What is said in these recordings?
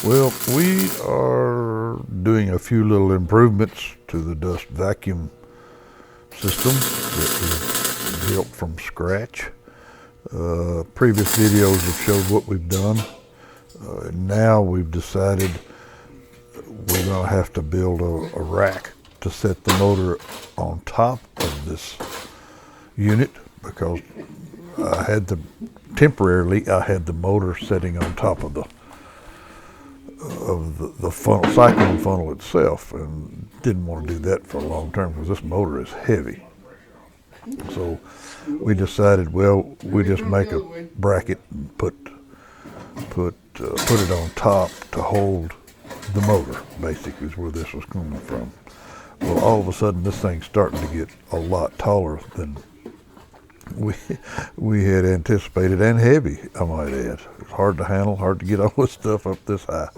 Well, we are doing a few little improvements to the dust vacuum system that we built from scratch. Previous videos have showed what we've done. Now we've decided we're going to have to build a rack to set the motor on top of this unit because temporarily I had the motor setting on top of the funnel, cyclone funnel itself, and didn't want to do that for a long term because this motor is heavy. So we decided, well, we just make a bracket and put it on top to hold the motor. Basically, is where this was coming from. Well, all of a sudden, this thing's starting to get a lot taller than we had anticipated, and heavy, I might add. It's hard to handle, hard to get all this stuff up this high.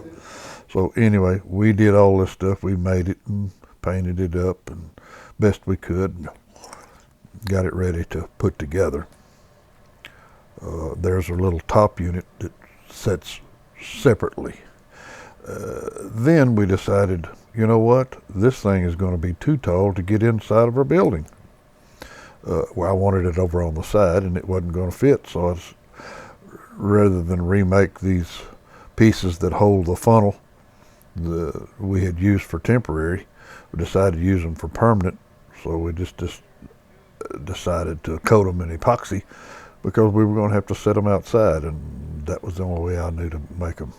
So anyway, we did all this stuff. We made it and painted it up and best we could. Got it ready to put together. There's a little top unit that sets separately. Then we decided, you know what? This thing is going to be too tall to get inside of our building. Well, I wanted it over on the side, and it wasn't going to fit. So rather than remake these pieces that hold the funnel we had used for temporary, we decided to use them for permanent. So we just decided to coat them in epoxy because we were going to have to set them outside, and that was the only way I knew to make them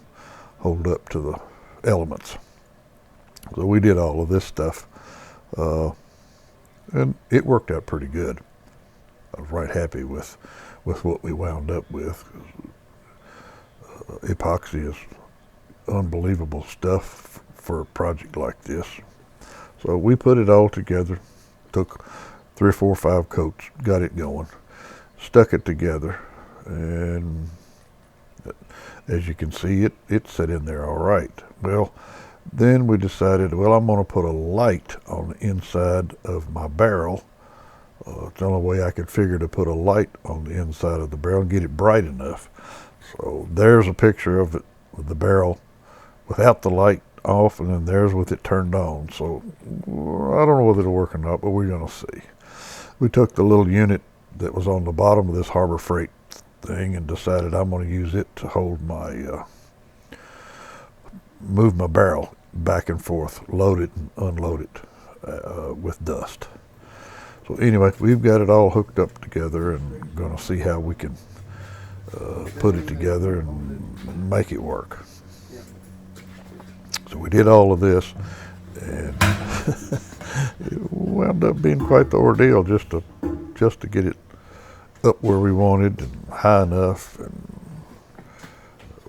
hold up to the elements. So we did all of this stuff. And it worked out pretty good. I was right happy with what we wound up with. Epoxy is unbelievable stuff for a project like this. So we put it all together, took 3 or 4 or 5 coats, got it going, stuck it together, and as you can see, it set in there all right. Well, then we decided, well, I'm going to put a light on the inside of my barrel. It's the only way I could figure to put a light on the inside of the barrel and get it bright enough. So there's a picture of it with the barrel without the light off, and then there's with it turned on. So I don't know whether it'll work or not, but we're going to see. We took the little unit that was on the bottom of this Harbor Freight thing and decided I'm going to use it to hold my move my barrel back and forth, load it and unload it with dust. So anyway, we've got it all hooked up together and going to see how we can put it together and make it work. So we did all of this, and it wound up being quite the ordeal just to get it up where we wanted and high enough, and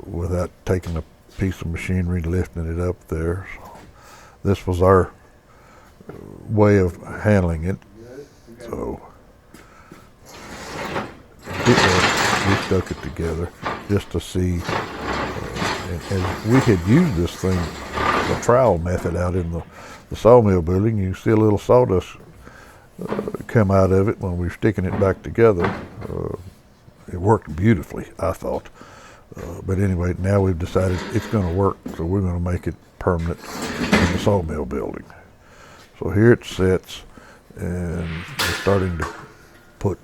without taking a piece of machinery lifting it up there. So this was our way of handling it. So we stuck it together just to see. And we had used this thing, the trowel method, out in the sawmill building. You see a little sawdust come out of it when we were sticking it back together. It worked beautifully, I thought. But anyway, now we've decided it's going to work, so we're going to make it permanent in the sawmill building. So here it sits, and we're starting to put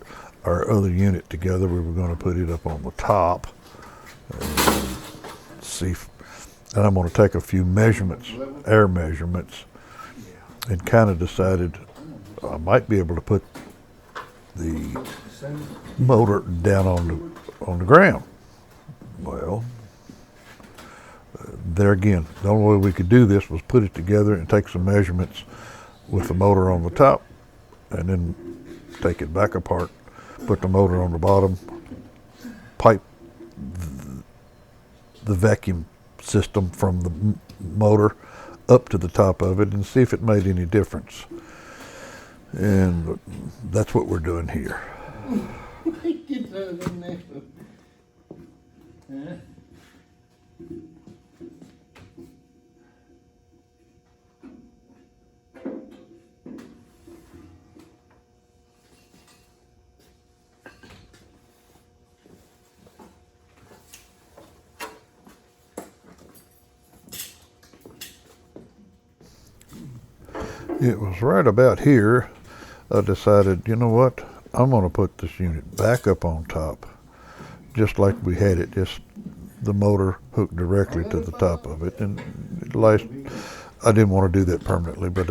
our other unit together. We were going to put it up on the top and see. And I'm going to take a few measurements, air measurements, and kind of decided I might be able to put the motor down on the ground. Well, there again, the only way we could do this was put it together and take some measurements with the motor on the top, and then take it back apart, put the motor on the bottom, pipe the vacuum system from the motor up to the top of it and see if it made any difference. And that's what we're doing here. It was right about here I decided, you know what, I'm going to put this unit back up on top, just like we had it, just the motor hooked directly to the top of it. And last, I didn't want to do that permanently, but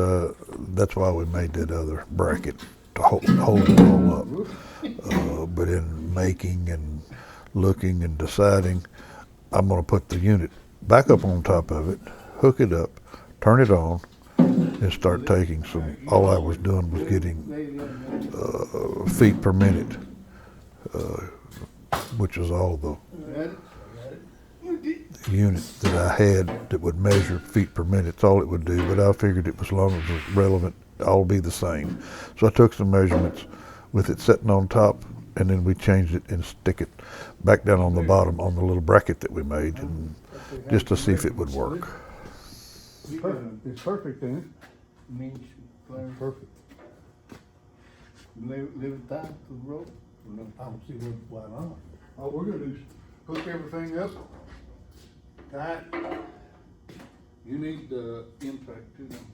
that's why we made that other bracket to hold it all up. But in making and looking and deciding, I'm going to put the unit back up on top of it, hook it up, turn it on, and start taking some. All I was doing was getting feet per minute, which is all the unit that I had that would measure feet per minute. That's all it would do, but I figured it was, as long as it was relevant, all be the same. So I took some measurements with it sitting on top, and then we changed it and stick it back down on the bottom on the little bracket that we made, and just to see if it would work. It's perfect, ain't it? Means Perfect. leave it tied to the rope. I don't see why not. All we're gonna do is hook everything up tight. You need the impact too, don't you?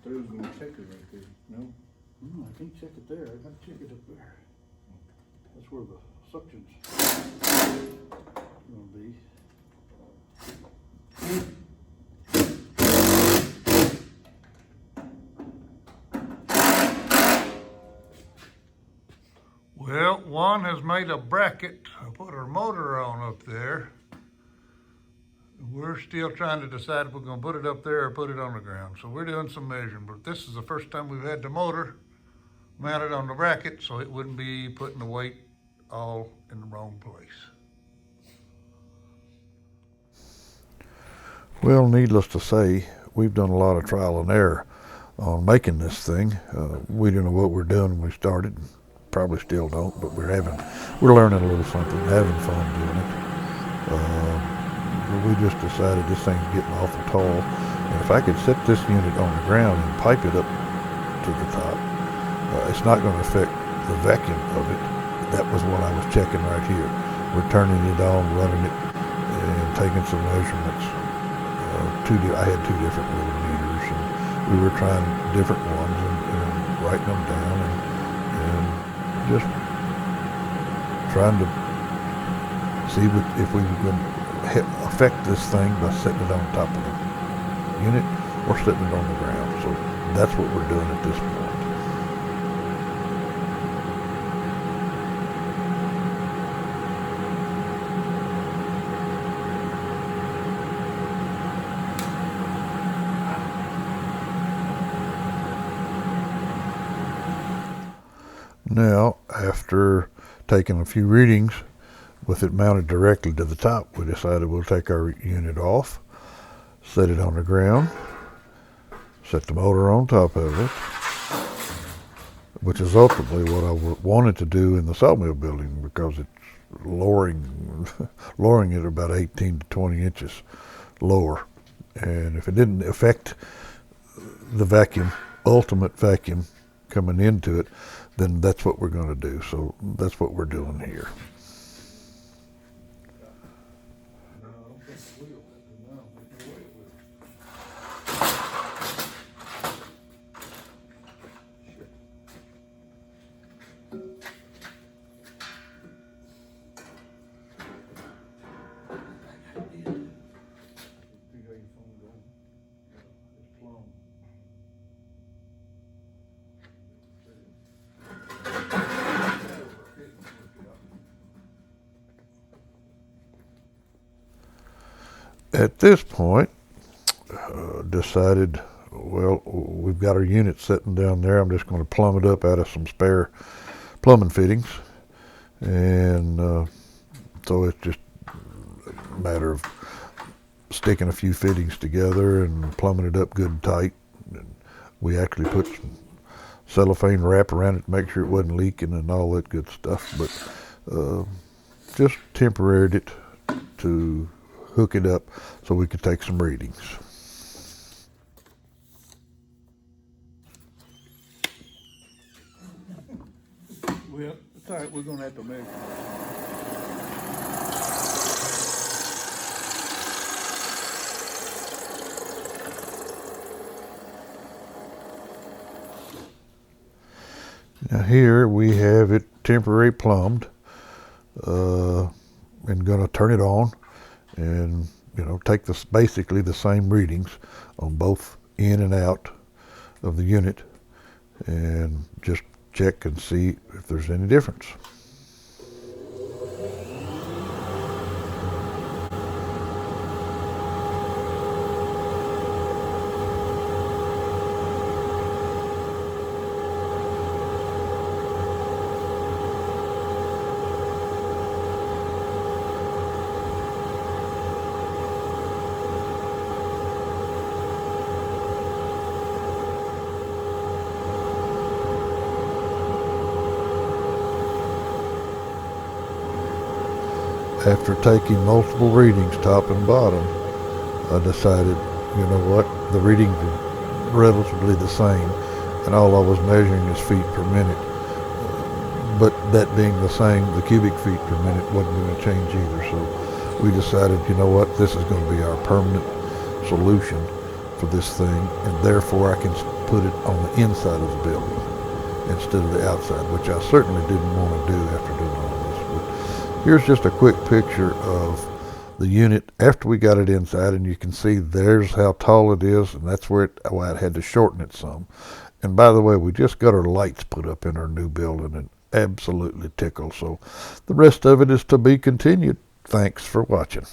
I was gonna check it right there. No? I can't check it there. I gotta check it up there. That's where the suction's gonna be. Well, one has made a bracket to put our motor on up there. We're still trying to decide if we're gonna put it up there or put it on the ground. So we're doing some measuring, but this is the first time we've had the motor mounted on the bracket, so it wouldn't be putting the weight all in the wrong place. Well, needless to say, we've done a lot of trial and error on making this thing. We didn't know what we're doing when we started. Probably still don't, but we're learning a little something, having fun doing it. We just decided this thing's getting awful tall, and if I could set this unit on the ground and pipe it up to the top, it's not going to affect the vacuum of it. That was what I was checking right here. We're turning it on, running it, and taking some measurements. I had two different little meters, and we were trying different ones and writing them down and just trying to see if we could affect this thing by setting it on top of the unit or setting it on the ground. So that's what we're doing at this point. Now, after taking a few readings with it mounted directly to the top, we decided we'll take our unit off, set it on the ground, set the motor on top of it, which is ultimately what I wanted to do in the sawmill building, because it's lowering it about 18 to 20 inches lower. And if it didn't affect the vacuum, ultimate vacuum coming into it, then that's what we're going to do. So that's what we're doing here. At this point, decided, well, we've got our unit sitting down there. I'm just going to plumb it up out of some spare plumbing fittings. And so it's just a matter of sticking a few fittings together and plumbing it up good and tight. And we actually put cellophane wrap around it to make sure it wasn't leaking and all that good stuff. But just temporaried it to hook it up so we could take some readings. Well, it's all right, we're gonna have to measure. Now here we have it temporary plumbed, and gonna turn it on and take this basically the same readings on both in and out of the unit and just check and see if there's any difference. After taking multiple readings, top and bottom, I decided, you know what, the readings are relatively the same, and all I was measuring is feet per minute. But that being the same, the cubic feet per minute wasn't going to change either. So we decided, you know what, this is going to be our permanent solution for this thing, and therefore I can put it on the inside of the building instead of the outside, which I certainly didn't want to do after doing all this. Here's just a quick picture of the unit after we got it inside, and you can see there's how tall it is, and that's why I had to shorten it some. And by the way, we just got our lights put up in our new building, and absolutely tickled. So the rest of it is to be continued. Thanks for watching.